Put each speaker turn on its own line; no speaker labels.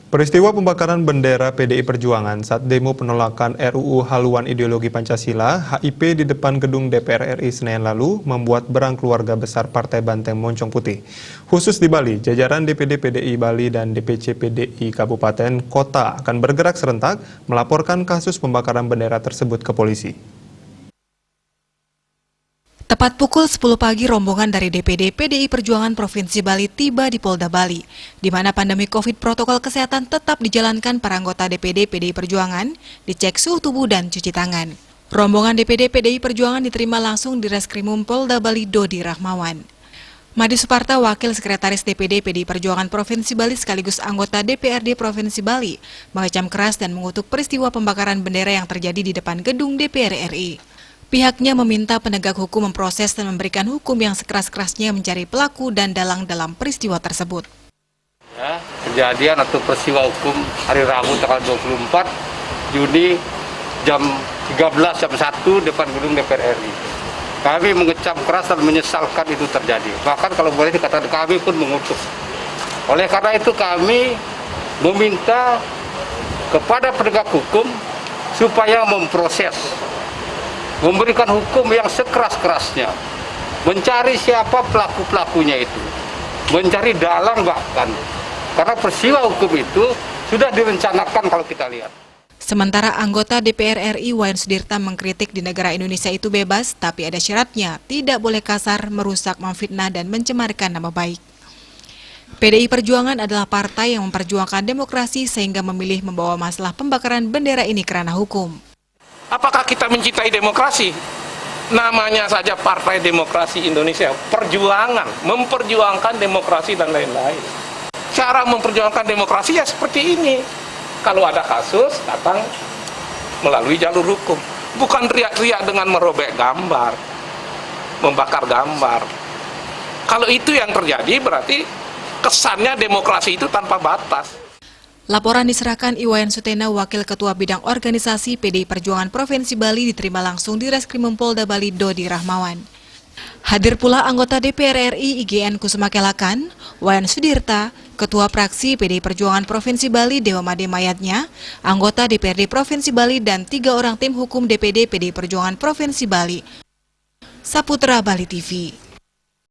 Peristiwa pembakaran bendera PDI Perjuangan saat demo penolakan RUU Haluan Ideologi Pancasila (HIP) di depan gedung DPR RI Senin lalu membuat berang keluarga besar Partai Banteng Moncong Putih. Khusus di Bali, jajaran DPD PDI Bali dan DPC PDI Kabupaten Kota akan bergerak serentak melaporkan kasus pembakaran bendera tersebut ke polisi.
Tepat pukul 10 pagi, rombongan dari DPD PDI Perjuangan Provinsi Bali tiba di Polda Bali, di mana pandemi COVID protokol kesehatan tetap dijalankan para anggota DPD PDI Perjuangan, dicek suhu tubuh dan cuci tangan. Rombongan DPD PDI Perjuangan diterima langsung di Reskrimum Polda Bali Dodi Rahmawan. Madi Suparta, Wakil Sekretaris DPD PDI Perjuangan Provinsi Bali sekaligus anggota DPRD Provinsi Bali, mengecam keras dan mengutuk peristiwa pembakaran bendera yang terjadi di depan gedung DPR RI. Pihaknya meminta penegak hukum memproses dan memberikan hukum yang sekeras-kerasnya mencari pelaku dan dalang dalam peristiwa tersebut.
Ya, kejadian atau peristiwa hukum hari Rabu tanggal 24 Juni jam 13 jam 1 depan gedung DPR RI. Kami mengecam keras dan menyesalkan itu terjadi. Bahkan kalau boleh dikatakan kami pun mengutuk. Oleh karena itu kami meminta kepada penegak hukum supaya memproses, memberikan hukum yang sekeras-kerasnya, mencari siapa pelaku-pelakunya itu, mencari dalang bahkan, karena peristiwa hukum itu sudah direncanakan kalau kita lihat.
Sementara anggota DPR RI Wayan Sudirta mengkritik di negara Indonesia itu bebas, tapi ada syaratnya, tidak boleh kasar, merusak, memfitnah, dan mencemarkan nama baik. PDI Perjuangan adalah partai yang memperjuangkan demokrasi sehingga memilih membawa masalah pembakaran bendera ini ke ranah hukum.
Apakah kita mencintai demokrasi? Namanya saja Partai Demokrasi Indonesia, perjuangan, memperjuangkan demokrasi dan lain-lain. Cara memperjuangkan demokrasi ya seperti ini. Kalau ada kasus, datang melalui jalur hukum. Bukan teriak-teriak dengan merobek gambar, membakar gambar. Kalau itu yang terjadi berarti kesannya demokrasi itu tanpa batas.
Laporan diserahkan Iwayan Sutena, Wakil Ketua Bidang Organisasi PDI Perjuangan Provinsi Bali, diterima langsung di Reskrimum Polda Bali Dodi Rahmawan. Hadir pula anggota DPR RI IGN Kusuma Kelakan, Wayan Sudirta, Ketua Praksi PDI Perjuangan Provinsi Bali Dewa Made Mayatnya, anggota DPRD Provinsi Bali, dan 3 orang tim hukum DPD PDI Perjuangan Provinsi Bali. Saputra Bali TV.